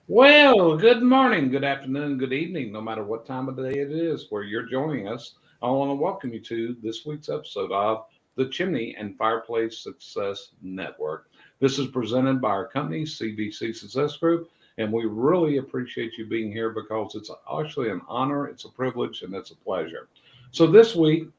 Well, good morning, good afternoon, good evening, no matter what time of day it is where you're joining us. I want to welcome you to this week's episode of the Chimney and Fireplace Success Network. This is presented by our company, CVC Success Group, and we really appreciate you being here because it's actually an honor, it's a privilege, and it's a pleasure. So this week,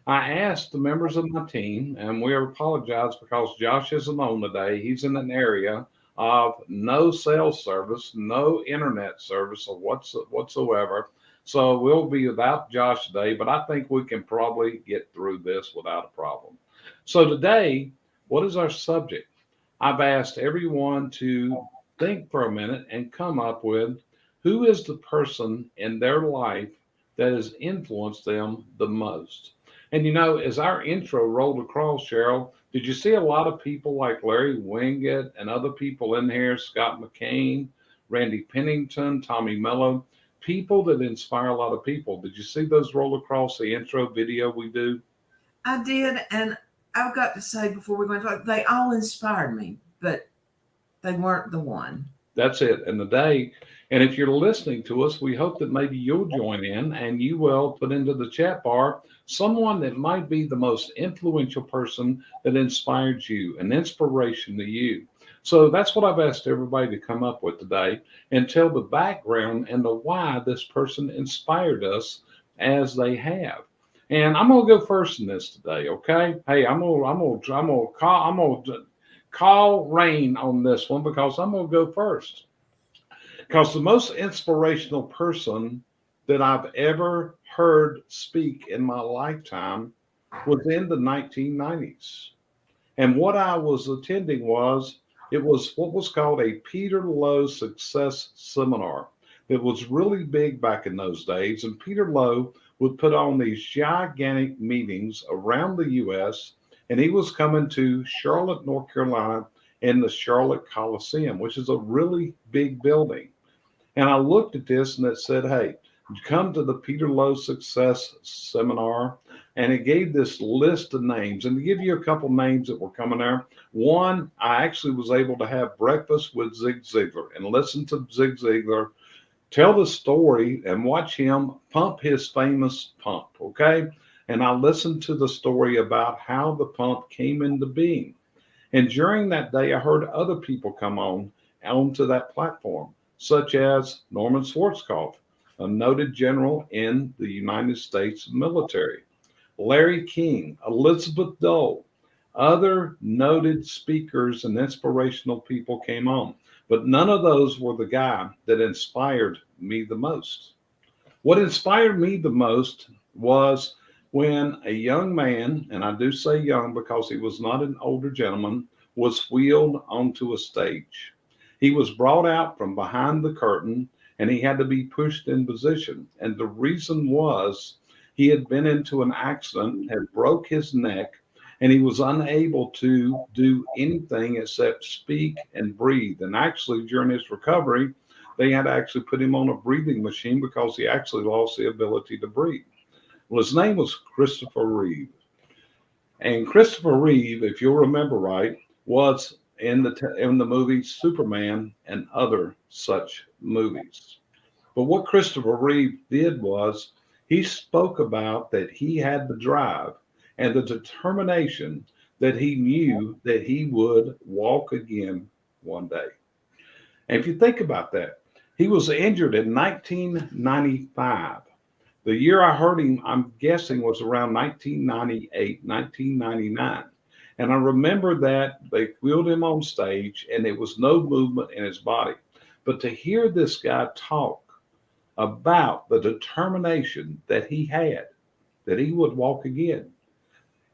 I asked the members of my team, and we apologize because Josh isn't on today. He's in an area of no cell service, no internet service or whatsoever. So we'll be without Josh today, but I think we can probably get through this without a problem. So today, what is our subject? I've asked everyone to think for a minute and come up with who is the person in their life that has influenced them the most. And as our intro rolled across, Cheryl, did you see a lot of people like Larry Winget and other people in here, Scott McCain, Randy Pennington, Tommy Mello, people that inspire a lot of people? Did you see those roll across the intro video we do? I did, and I've got to say before we go into it, they all inspired me, but they weren't the one. That's it. And the day, and if you're listening to us, we hope that maybe you'll join in and you will put into the chat bar someone that might be the most influential person that inspired you, an inspiration to you. So that's what I've asked everybody to come up with today and tell the background and the why this person inspired us as they have. And I'm gonna go first in this today, okay? Hey, I'm gonna call rain on this one because I'm gonna go first. Because the most inspirational person that I've ever heard speak in my lifetime was in the 1990s. And what I was attending it was what was called a Peter Lowe Success Seminar. It was really big back in those days. And Peter Lowe would put on these gigantic meetings around the U.S. And he was coming to Charlotte, North Carolina, in the Charlotte Coliseum, which is a really big building. And I looked at this and it said, hey, come to the Peter Lowe Success Seminar. And it gave this list of names. And to give you a couple names that were coming there, one, I actually was able to have breakfast with Zig Ziglar and listen to Zig Ziglar tell the story and watch him pump his famous pump. Okay. And I listened to the story about how the pump came into being. And during that day, I heard other people come onto that platform, such as Norman Schwarzkopf, a noted general in the United States military, Larry King, Elizabeth Dole, other noted speakers and inspirational people came on. But none of those were the guy that inspired me the most. What inspired me the most was when a young man, and I do say young because he was not an older gentleman, was wheeled onto a stage. He was brought out from behind the curtain and he had to be pushed in position. And the reason was he had been into an accident, had broke his neck, and he was unable to do anything except speak and breathe. And actually, during his recovery, they had to actually put him on a breathing machine because he actually lost the ability to breathe. Well, his name was Christopher Reeve. And Christopher Reeve, if you'll remember right, was in the movie Superman and other such movies. But what Christopher Reeve did was he spoke about that he had the drive and the determination that he knew that he would walk again one day. And if you think about that, he was injured in 1995. The year I heard him, I'm guessing, was around 1998, 1999. And I remember that they wheeled him on stage and there was no movement in his body. But to hear this guy talk about the determination that he had, that he would walk again.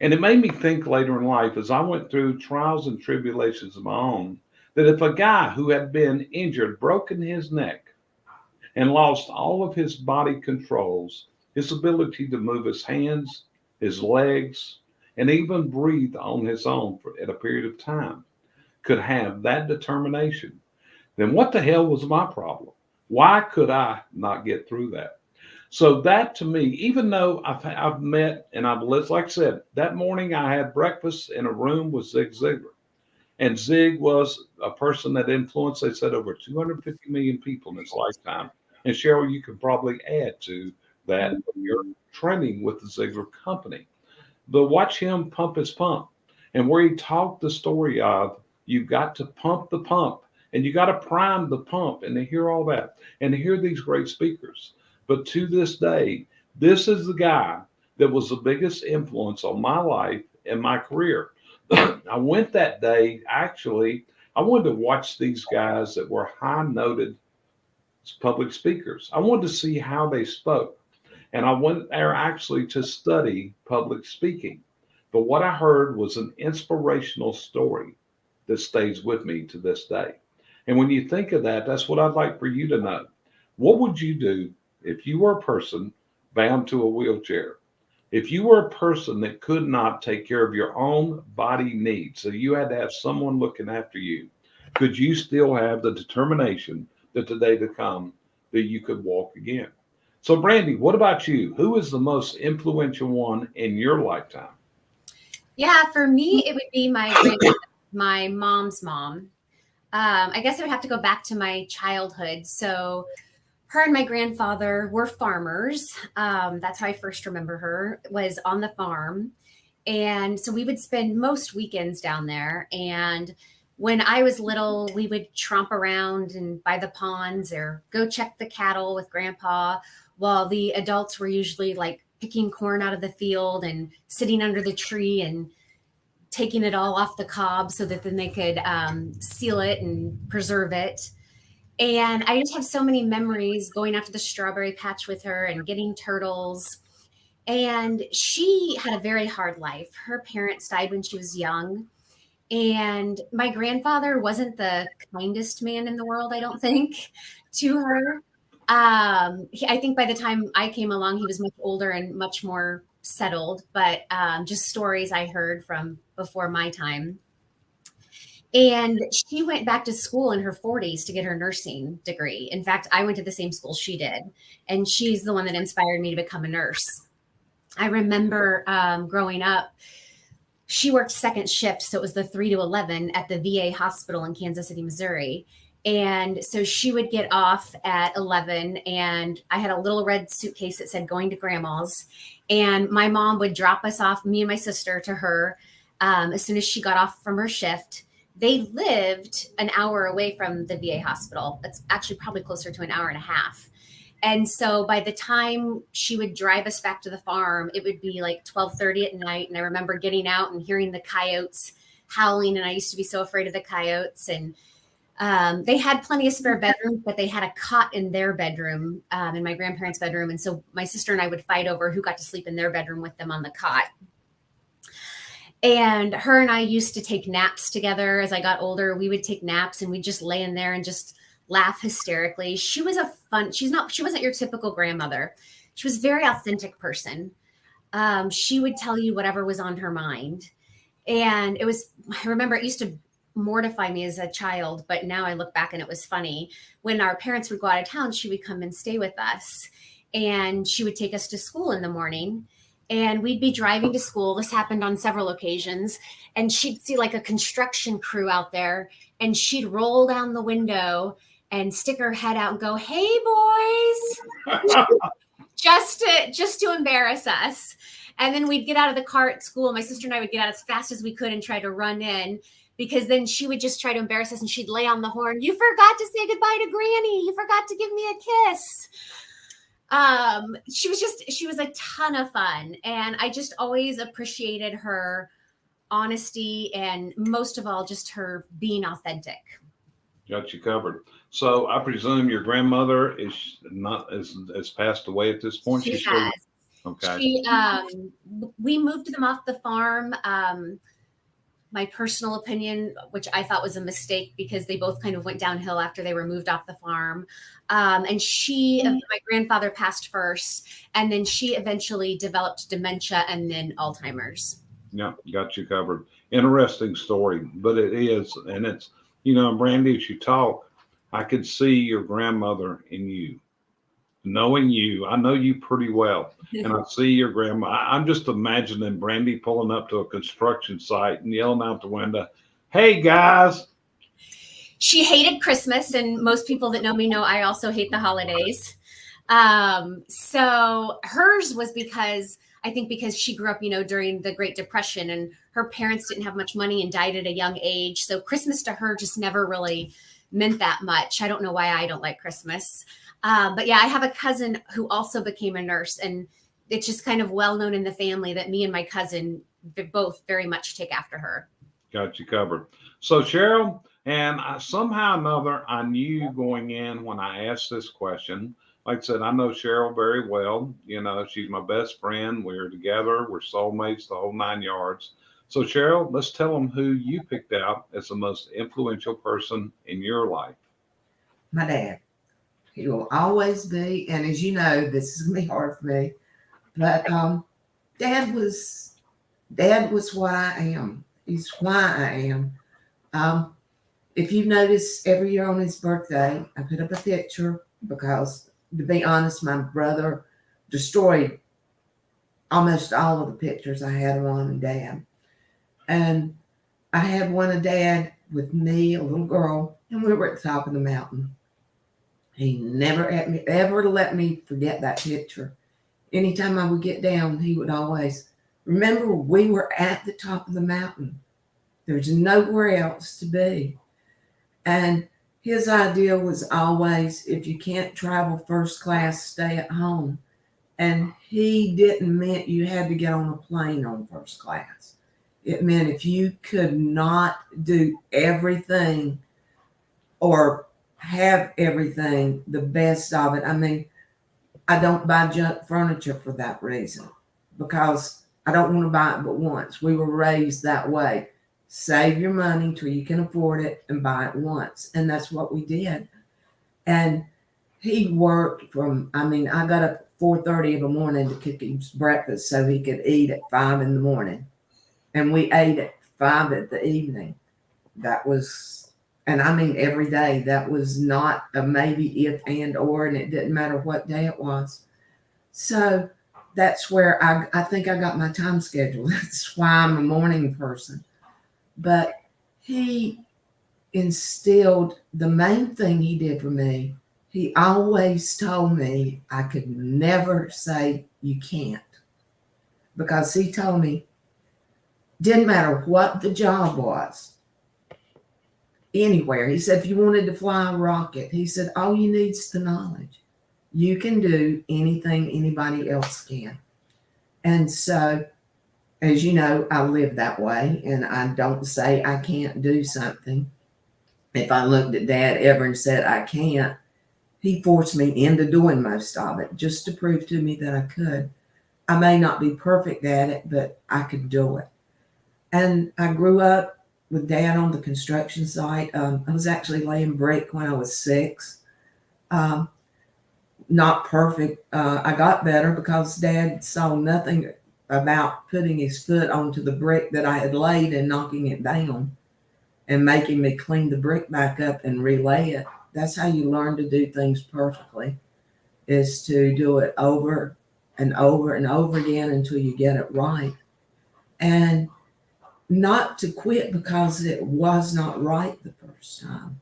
And it made me think later in life, as I went through trials and tribulations of my own, that if a guy who had been injured, broken his neck, and lost all of his body controls, his ability to move his hands, his legs, and even breathe on his own at a period of time, could have that determination, then what the hell was my problem? Why could I not get through that? So that to me, even though I've met and like I said, that morning I had breakfast in a room with Zig Ziglar. And Zig was a person that influenced, they said, over 250 million people in his lifetime. And Cheryl, you could probably add to that when you're training with the Ziegler Company. But watch him pump his pump. And where he talked the story of, you've got to pump the pump and you got to prime the pump, and to hear all that and to hear these great speakers. But to this day, this is the guy that was the biggest influence on my life and my career. I went that day, actually, I wanted to watch these guys that were high noted public speakers. I wanted to see how they spoke. And I went there actually to study public speaking. But what I heard was an inspirational story that stays with me to this day. And when you think of that, that's what I'd like for you to know. What would you do if you were a person bound to a wheelchair? If you were a person that could not take care of your own body needs, so you had to have someone looking after you, could you still have the determination that the day to come that you could walk again? So, Brandy, what about you? Who is the most influential one in your lifetime? Yeah, for me, it would be my mom's mom. I guess I would have to go back to my childhood. So her and my grandfather were farmers. That's how I first remember her, was on the farm. And so we would spend most weekends down there. And when I was little, we would tromp around and by the ponds or go check the cattle with grandpa, while the adults were usually like picking corn out of the field and sitting under the tree and taking it all off the cob so that then they could seal it and preserve it. And I just have so many memories going out to the strawberry patch with her and getting turtles. And she had a very hard life. Her parents died when she was young. And my grandfather wasn't the kindest man in the world, I don't think, to her. I think by the time I came along, he was much older and much more settled, but just stories I heard from before my time. And she went back to school in her 40s to get her nursing degree. In fact, I went to the same school she did, and she's the one that inspired me to become a nurse. I remember growing up, she worked second shift, so it was the 3 to 11 at the VA hospital in Kansas City, Missouri. And so she would get off at 11, and I had a little red suitcase that said going to grandma's. And my mom would drop us off, me and my sister, to her as soon as she got off from her shift. They lived an hour away from the VA hospital. It's actually probably closer to an hour and a half. And so by the time she would drive us back to the farm, it would be like 12:30 at night. And I remember getting out and hearing the coyotes howling. And I used to be so afraid of the coyotes. And they had plenty of spare bedrooms, but they had a cot in their bedroom, in my grandparents' bedroom. And so my sister and I would fight over who got to sleep in their bedroom with them on the cot. And her and I used to take naps together. As I got older, we would take naps and we'd just lay in there and just laugh hysterically. She wasn't your typical grandmother. She was a very authentic person. She would tell you whatever was on her mind. And I remember it used to mortify me as a child, but now I look back and it was funny. When our parents would go out of town, she would come and stay with us, and she would take us to school in the morning. And we'd be driving to school. This happened on several occasions. And she'd see like a construction crew out there, and she'd roll down the window and stick her head out and go, "Hey, boys," just to embarrass us. And then we'd get out of the car at school. My sister and I would get out as fast as we could and try to run in, because then she would just try to embarrass us, and she'd lay on the horn. "You forgot to say goodbye to Granny. You forgot to give me a kiss." She was a ton of fun. And I just always appreciated her honesty, and most of all, just her being authentic. Got you covered. So I presume your grandmother has passed away at this point. She has. Okay. We moved them off the farm. My personal opinion, which I thought was a mistake, because they both kind of went downhill after they were moved off the farm. And my grandfather passed first, and then she eventually developed dementia and then Alzheimer's. Yeah, got you covered. Interesting story, but it is, and it's, Brandy, as you talk, I could see your grandmother in you. Knowing you, I know you pretty well, and I see your grandma. I'm just imagining Brandy pulling up to a construction site and yelling out the window, "Hey guys, she hated Christmas, and most people that know me know I also hate the holidays. So hers was because I think because she grew up, during the Great Depression, and her parents didn't have much money and died at a young age. So Christmas to her just never really meant that much. I don't know why I don't like Christmas. But yeah, I have a cousin who also became a nurse, and it's just kind of well known in the family that me and my cousin both very much take after her. Got you covered. So Cheryl, and somehow or another, I knew going in when I asked this question. Like I said, I know Cheryl very well. She's my best friend. We're together. We're soulmates, the whole 9 yards. So Cheryl, let's tell them who you picked out as the most influential person in your life. My dad. He will always be, and as you know, this is gonna be hard for me, but Dad was what I am. He's why I am. If you notice, every year on his birthday, I put up a picture because, to be honest, my brother destroyed almost all of the pictures I had of Mom and Dad. And I had one of Dad with me, a little girl, and we were at the top of the mountain. He never ever let me forget that picture. Anytime I would get down, he would always remember we were at the top of the mountain. There's nowhere else to be. And his idea was always, if you can't travel first class, stay at home. And he didn't mean you had to get on a plane on first class. It meant if you could not do everything or have everything, the best of it. I mean, I don't buy junk furniture for that reason, because I don't want to buy it but once. We were raised that way. Save your money till you can afford it and buy it once. And that's what we did. And he worked I got up at 4:30 in the morning to cook him breakfast so he could eat at 5 in the morning. And we ate at 5 in the evening. That was, and I mean every day. That was not a maybe, if, and, or, and it didn't matter what day it was. So that's where I think I got my time schedule. That's why I'm a morning person. But he instilled, the main thing he did for me, he always told me I could never say you can't. Because he told me, didn't matter what the job was, anywhere. He said, if you wanted to fly a rocket, he said, all you need is the knowledge. You can do anything anybody else can. And so, as you know, I live that way, and I don't say I can't do something. If I looked at Dad ever and said I can't, he forced me into doing most of it just to prove to me that I could. I may not be perfect at it, but I could do it. And I grew up with Dad on the construction site. I was actually laying brick when I was 6. Not perfect. I got better because Dad saw nothing about putting his foot onto the brick that I had laid and knocking it down and making me clean the brick back up and relay it. That's how you learn to do things perfectly, is to do it over and over and over again until you get it right. And not to quit because it was not right the first time.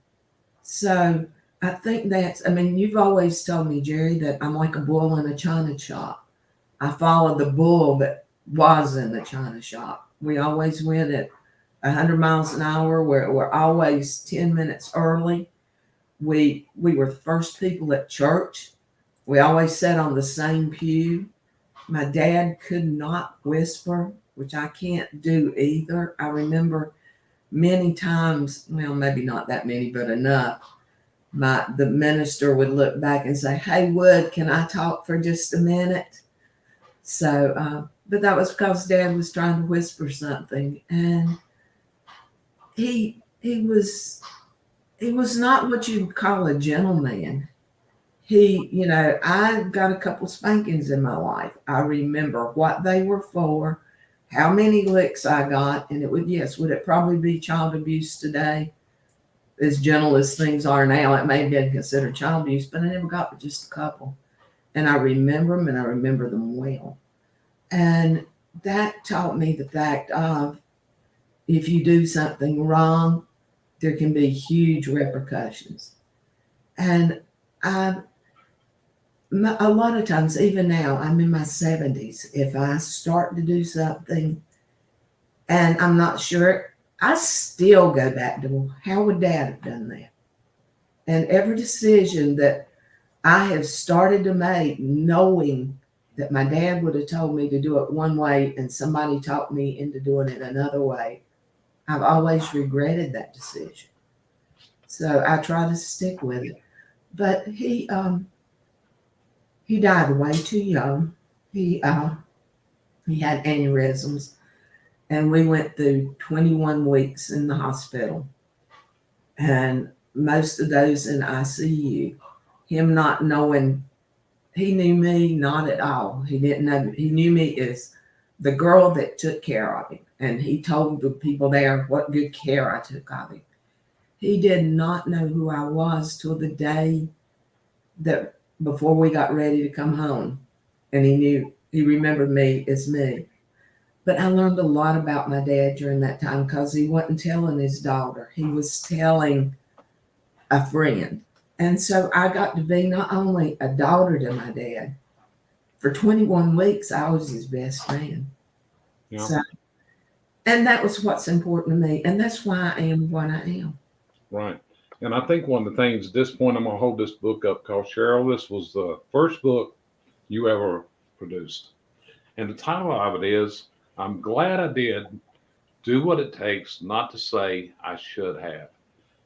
So I think you've always told me, Jerry, that I'm like a bull in a china shop. I followed the bull that was in the china shop. We always went at 100 miles an hour. We're always 10 minutes early. We were the first people at church. We always sat on the same pew. My dad could not whisper, which I can't do either. I remember many times, well, maybe not that many, but enough, the minister would look back and say, hey, Wood, can I talk for just a minute? So, but that was because Dad was trying to whisper something. And he was not what you'd call a gentleman. I got a couple spankings in my life. I remember what they were for, how many licks I got, and would it probably be child abuse today? As gentle as things are now, it may have been considered child abuse, but I never got but just a couple. And I remember them, and I remember them well. And that taught me the fact of, if you do something wrong, there can be huge repercussions. And a lot of times, even now, I'm in my 70s. If I start to do something and I'm not sure, I still go back to, well, how would Dad have done that? And every decision that I have started to make, knowing that my dad would have told me to do it one way and somebody talked me into doing it another way, I've always regretted that decision. So I try to stick with it. But he died way too young. He had aneurysms, and we went through 21 weeks in the hospital, and most of those in ICU. Him not knowing, he knew me not at all. He didn't know. He knew me as the girl that took care of him, and he told the people there what good care I took of him. He did not know who I was till the day that before we got ready to come home, and he remembered me as me. But I learned a lot about my dad during that time because he wasn't telling his daughter. He was telling a friend. And so I got to be not only a daughter to my dad, for 21 weeks, I was his best friend. Yeah. So, and that was what's important to me. And that's why I am what I am. Right. And I think one of the things at this point, I'm going to hold this book up called Cheryl. This was the first book you ever produced. And the title of it is, I'm glad I did do what it takes not to say I should have.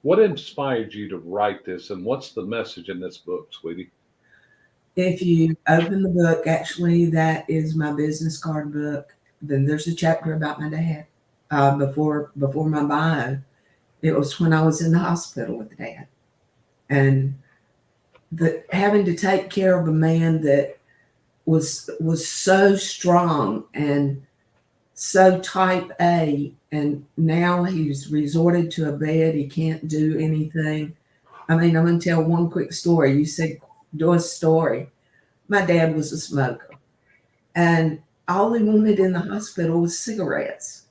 What inspired you to write this, and what's the message in this book, sweetie? If you open the book, actually, that is my business card book. Then there's a chapter about my dad. Before my bio, it was when I was in the hospital with Dad, and having to take care of a man that was so strong and so type A, and now he's resorted to a bed. He can't do anything. I mean, I'm going to tell one quick story. You said, do a story. My dad was a smoker, and all he wanted in the hospital was cigarettes.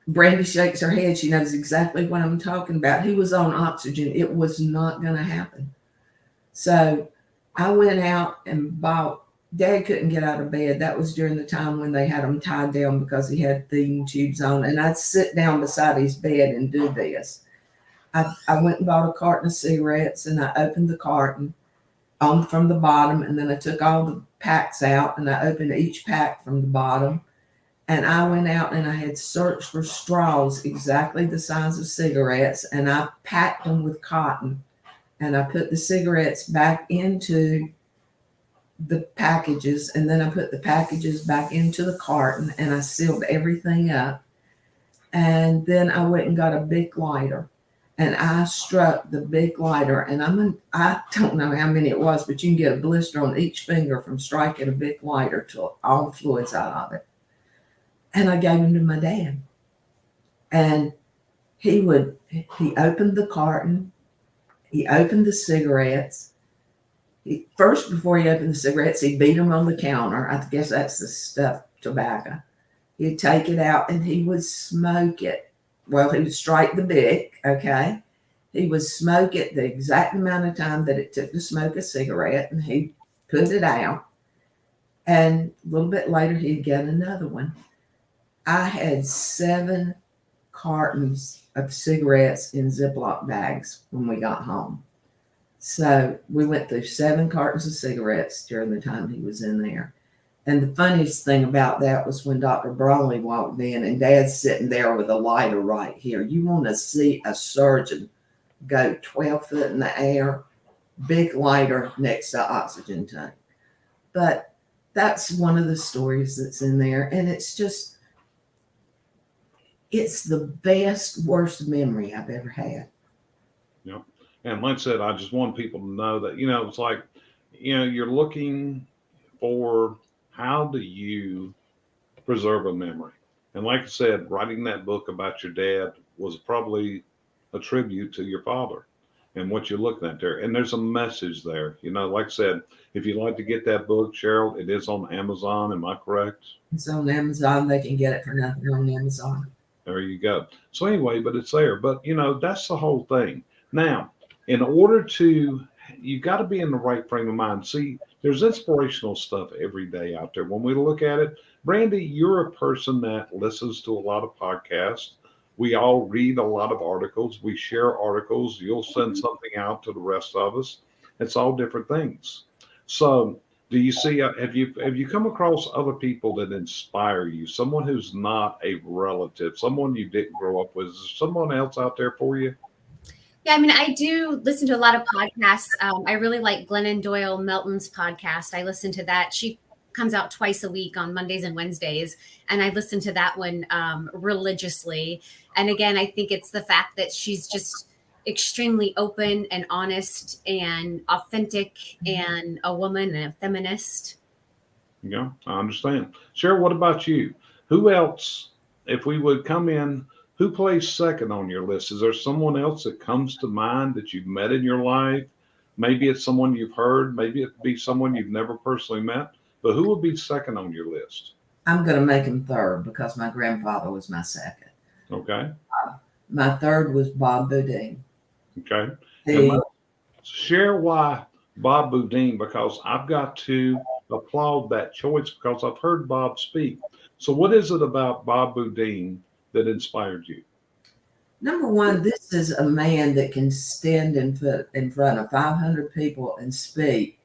Brandy shakes her head. She knows exactly what I'm talking about. He was on oxygen. It was not going to happen. So I went out and bought. Dad couldn't get out of bed. That was during the time when they had him tied down because he had feeding tubes on. And I'd sit down beside his bed and do this. I went and bought a carton of cigarettes, and I opened the carton from the bottom, and then I took all the packs out, and I opened each pack from the bottom. And I went out and I had searched for straws exactly the size of cigarettes, and I packed them with cotton, and I put the cigarettes back into the packages, and then I put the packages back into the carton, and I sealed everything up. And then I went and got a big lighter, and I struck the big lighter, and I don't know how many it was, but you can get a blister on each finger from striking a big lighter till all the fluid's out of it. And I gave them to my dad, and he opened the carton, he opened the cigarettes. First, before he opened the cigarettes, he beat them on the counter. I guess that's the stuff, tobacco. He'd take it out and he would smoke it. Well, he would strike the bic, okay? He would smoke it the exact amount of time that it took to smoke a cigarette, and he'd put it out. And a little bit later, he'd get another one. I had 7 cartons of cigarettes in Ziploc bags when we got home. So we went through 7 cartons of cigarettes during the time he was in there. And the funniest thing about that was when Dr. Brawley walked in, and Dad's sitting there with a lighter right here. You want to see a surgeon go 12 foot in the air, big lighter next to oxygen tank. But that's one of the stories that's in there. And it's the best, worst memory I've ever had. Yeah. And like I said, I just want people to know that, it's like, you're looking for how do you preserve a memory? And like I said, writing that book about your dad was probably a tribute to your father and what you're looking at there. And there's a message there. Like I said, if you'd like to get that book, Cheryl, it is on Amazon. Am I correct? It's on Amazon. They can get it for nothing on Amazon. There you go. So anyway, but it's there. But that's the whole thing. Now, in order to, you got to be in the right frame of mind. See, there's inspirational stuff every day out there. When we look at it, Brandy, you're a person that listens to a lot of podcasts. We all read a lot of articles. We share articles. You'll send something out to the rest of us. It's all different things. So do you see, have you come across other people that inspire you? Someone who's not a relative, someone you didn't grow up with? Is there someone else out there for you? Yeah, I mean, I do listen to a lot of podcasts. I really like Glennon Doyle Melton's podcast. I listen to that. She comes out twice a week on Mondays and Wednesdays, and I listen to that one religiously. And again, I think it's the fact that she's just extremely open and honest and authentic and a woman and a feminist. Yeah, I understand. Cheryl, what about you? Who else, if we would come in, who plays second on your list? Is there someone else that comes to mind that you've met in your life? Maybe it's someone you've heard, maybe it'd be someone you've never personally met, but who would be second on your list? I'm going to make him third because my grandfather was my second. Okay. My third was Bob Boudin. Okay. And He, let's share why Bob Boudin, because I've got to applaud that choice because I've heard Bob speak. So what is it about Bob Boudin that inspired you? number one, this is a man that can stand in front of 500 people and speak,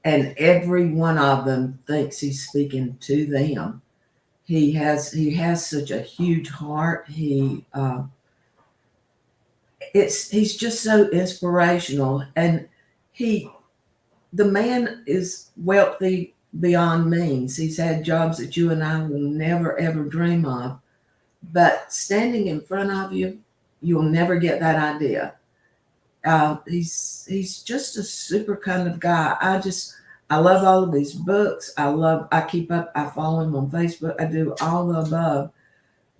and every one of them thinks he's speaking to them. He has such a huge heart. He's just so inspirational, and the man is wealthy beyond means. He's had jobs that you and I will never ever dream of, but standing in front of you, you'll never get that idea. He's just a super kind of guy. I love all of his books. I keep up. I follow him on Facebook. I do all the above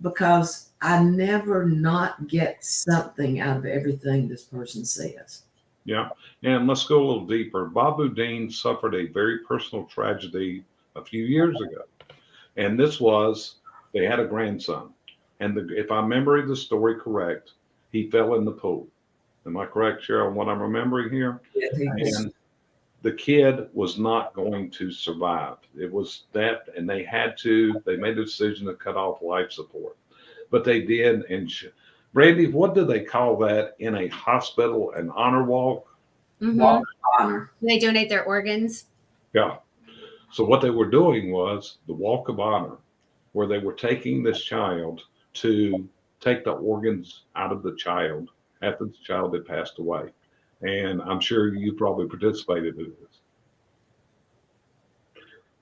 because I never not get something out of everything this person says. Yeah. And let's go a little deeper. Bob Boudin suffered a very personal tragedy a few years ago. And this was, they had a grandson. And if I remember the story correct, he fell in the pool. Am I correct, Cheryl, on what I'm remembering here? Yeah, And the kid was not going to survive. It was that, and they made a decision to cut off life support. But they did. And Brandy, what do they call that in a hospital? An honor walk? Mm-hmm. Walk of honor. They donate their organs. Yeah. So what they were doing was the walk of honor, where they were taking this child to take the organs out of the child after the child had passed away. And I'm sure you probably participated in this.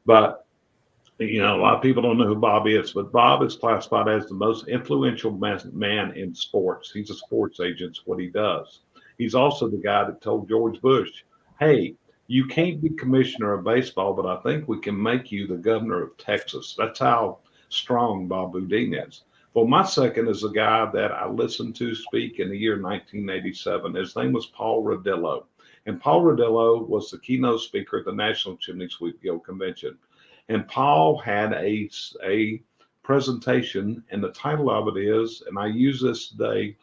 But, a lot of people don't know who Bob is, but Bob is classified as the most influential man in sports. He's a sports agent, what he does. He's also the guy that told George Bush, hey, you can't be commissioner of baseball, but I think we can make you the governor of Texas. That's how strong Bob Boudin is. Well, my second is a guy that I listened to speak in the year 1987. His name was Paul Rodillo. And Paul Rodillo was the keynote speaker at the National Chimney Sweep Guild Convention. And Paul had a presentation, and the title of it is, and I use this today,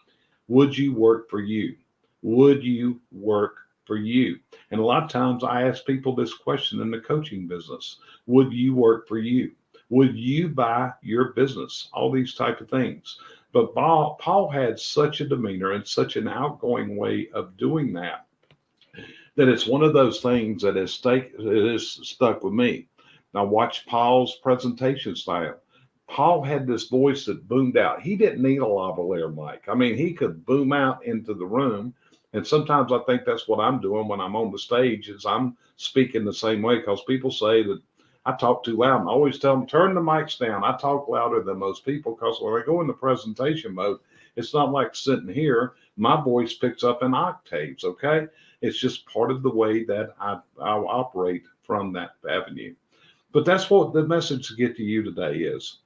Would You Work for You? Would you work for you? And a lot of times I ask people this question in the coaching business. Would you work for you? Would you buy your business? All these type of things. But Paul had such a demeanor and such an outgoing way of doing that it's one of those things that is stuck with me. Now watch Paul's presentation style. Paul had this voice that boomed out. He didn't need a lavalier mic. I mean, he could boom out into the room. And sometimes I think that's what I'm doing when I'm on the stage is I'm speaking the same way because people say that I talk too loud. And I always tell them, turn the mics down. I talk louder than most people because when I go into presentation mode, it's not like sitting here. My voice picks up in octaves, okay? It's just part of the way that I operate from that avenue. But that's what the message to get to you today is.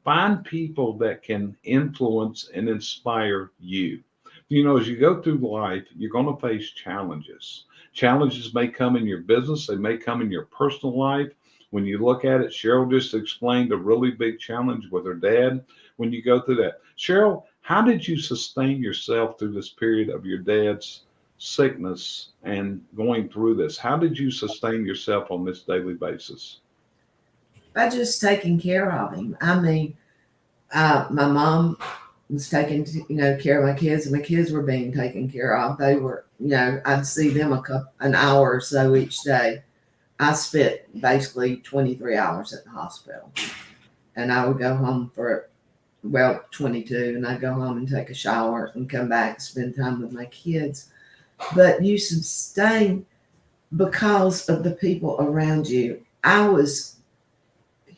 Find people that can influence and inspire you. As you go through life, you're going to face challenges. Challenges may come in your business. They may come in your personal life. When you look at it, Cheryl just explained a really big challenge with her dad. when you go through that. Cheryl, how did you sustain yourself through this period of your dad's sickness and going through this? How did you sustain yourself on this daily basis? By just taking care of him. I mean, my mom was taking, care of my kids, and my kids were being taken care of. They were, I'd see them an hour or so each day. I spent basically 23 hours at the hospital, and I would go home for 22, and I'd go home and take a shower and come back and spend time with my kids. But you sustain because of the people around you.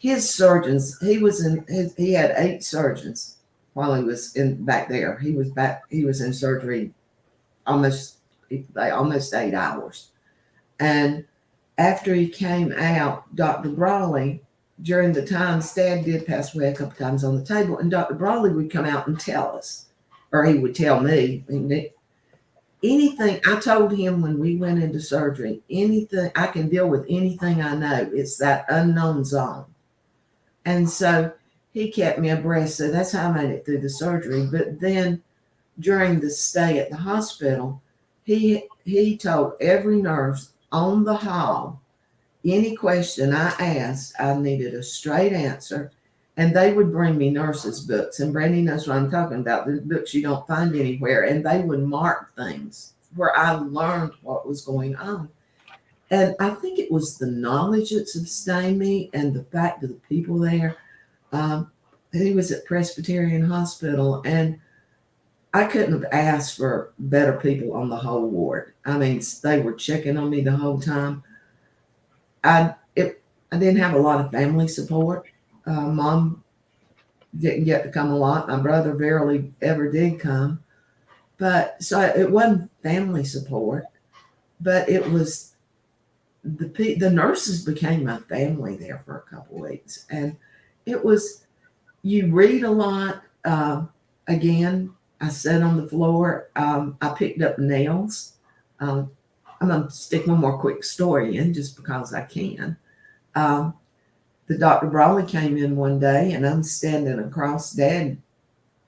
His surgeons, he had 8 surgeons while he was back there. He was in surgery almost 8 hours. And after he came out, Dr. Brawley, during the times, Dad did pass away a couple times on the table, and Dr. Brawley would come out and tell us, or he would tell me, anything. I told him when we went into surgery, anything, I can deal with anything I know. It's that unknown zone. And so he kept me abreast. So that's how I made it through the surgery. But then during the stay at the hospital, he told every nurse on the hall, any question I asked, I needed a straight answer. And they would bring me nurses' books. And Brandy knows what I'm talking about, the books you don't find anywhere. And they would mark things where I learned what was going on. And I think it was the knowledge that sustained me and the fact of the people there. He was at Presbyterian Hospital, and I couldn't have asked for better people on the whole ward. I mean, they were checking on me the whole time. I didn't have a lot of family support. Mom didn't get to come a lot. My brother barely ever did come. But so it wasn't family support, but it was the nurses became my family there for a couple of weeks. And it was, you read a lot. Again, I sat on the floor. I picked up nails. I'm going to stick one more quick story in just because I can. The Dr. Brawley came in one day, and I'm standing across Dad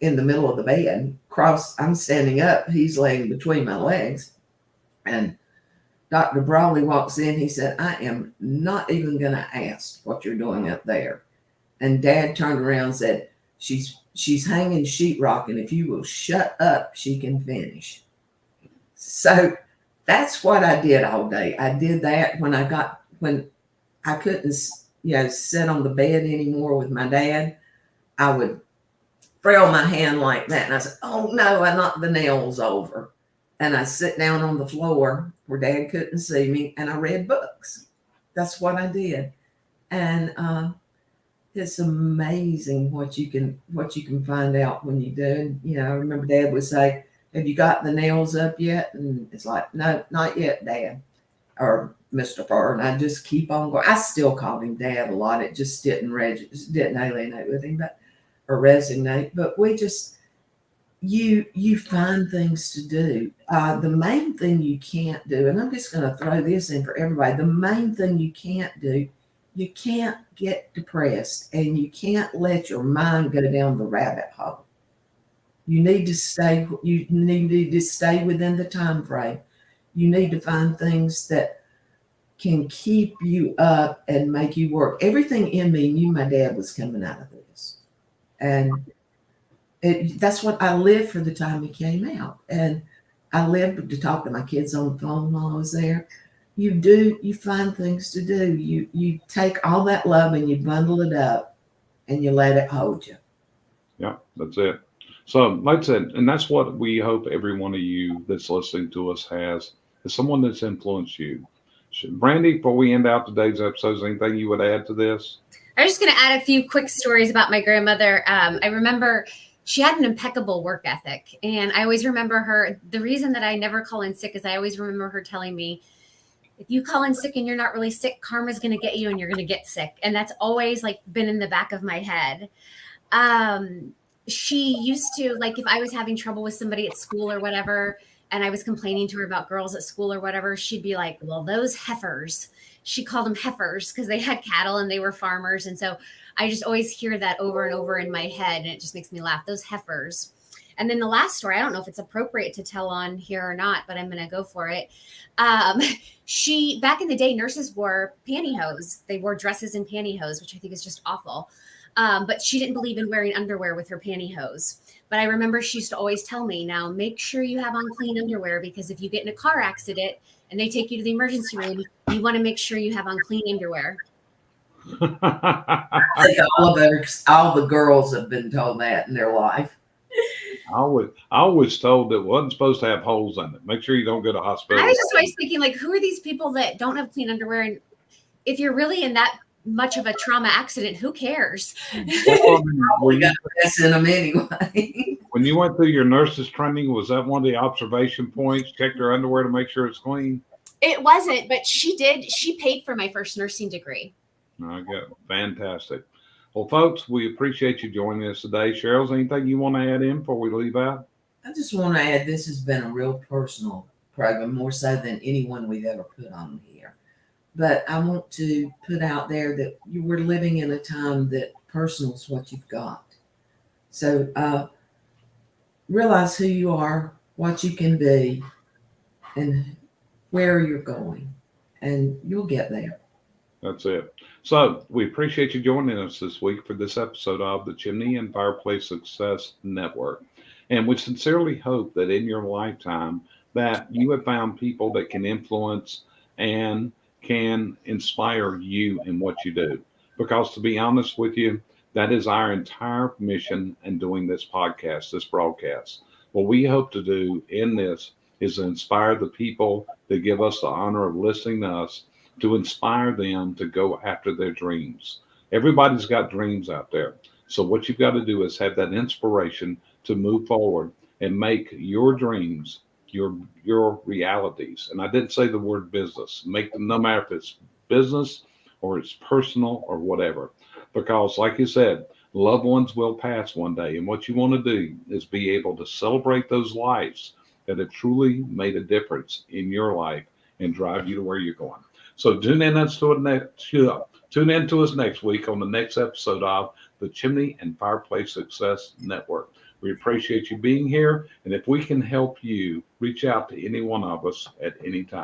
in the middle of the bed. I'm standing up. He's laying between my legs. And Dr. Brawley walks in. He said, I am not even going to ask what you're doing up there. And Dad turned around and said, she's hanging sheetrock, and if you will shut up, she can finish. So that's what I did all day. I did that when I couldn't, sit on the bed anymore with my dad. I would frail my hand like that, and I said, oh no, I knocked the nails over. And I sit down on the floor where Dad couldn't see me, and I read books. That's what I did. And it's amazing what you can find out when you do. And, I remember Dad would say, have you got the nails up yet? And it's like, no, not yet, Dad, or Mr. Farr. And I just keep on going. I still called him Dad a lot. It just didn't alienate with him, or resonate. But we just, you find things to do. The main thing you can't do, and I'm just going to throw this in for everybody, the main thing you can't do, you can't get depressed, and you can't let your mind go down the rabbit hole. You need to stay within the time frame. You need to find things that can keep you up and make you work. Everything in me knew my dad was coming out of this. And that's what I lived for the time he came out. And I lived to talk to my kids on the phone while I was there. You find things to do. You take all that love and you bundle it up and you let it hold you. Yeah, that's it. So like I said, and that's what we hope every one of you that's listening to us has, is someone that's influenced you. Brandy, before we end out today's episode, is there anything you would add to this? I'm just going to add a few quick stories about my grandmother. I remember she had an impeccable work ethic, and I always remember her. The reason that I never call in sick is I always remember her telling me, if you call in sick and you're not really sick, karma's going to get you and you're going to get sick. And that's always been in the back of my head. She used to, if I was having trouble with somebody at school or whatever, and I was complaining to her about girls at school or whatever, she'd be like, well, those heifers. She called them heifers because they had cattle and they were farmers. And so I just always hear that over and over in my head, and it just makes me laugh. Those heifers. And then the last story, I don't know if it's appropriate to tell on here or not, but I'm going to go for it. Back in the day, nurses wore pantyhose. They wore dresses and pantyhose, which I think is just awful. But she didn't believe in wearing underwear with her pantyhose. But I remember she used to always tell me, now make sure you have on clean underwear, because if you get in a car accident and they take you to the emergency room, you want to make sure you have on clean underwear. I think all the girls have been told that in their life. I always told that it wasn't supposed to have holes in it. Make sure you don't go to hospital. I was just always thinking, like, who are these people that don't have clean underwear? And if you're really in that much of a trauma accident, who cares? Well, We got piss in them anyway. when you went through your nurse's training, was that one of the observation points? Check your underwear to make sure it's clean? It wasn't, but she did. She paid for my first nursing degree. I got fantastic. Well, folks, we appreciate you joining us today. Cheryl, is anything you want to add in before we leave out? I just want to add, this has been a real personal program, more so than anyone we've ever put on here. But I want to put out there that we're living in a time that personal is what you've got. So realize who you are, what you can be, and where you're going, and you'll get there. That's it. So we appreciate you joining us this week for this episode of the Chimney and Fireplace Success Network. And we sincerely hope that in your lifetime that you have found people that can influence and can inspire you in what you do. Because to be honest with you, that is our entire mission in doing this podcast, this broadcast. What we hope to do in this is inspire the people that give us the honor of listening to us, to inspire them to go after their dreams. Everybody's got dreams out there. So what you've got to do is have that inspiration to move forward and make your dreams your realities. And I didn't say the word business. Make them, no matter if it's business or it's personal or whatever. Because like you said, loved ones will pass one day. And what you want to do is be able to celebrate those lives that have truly made a difference in your life and drive you to where you're going. So tune in to us next week on the next episode of the Chimney and Fireplace Success Network. We appreciate you being here. And if we can help you, reach out to any one of us at any time.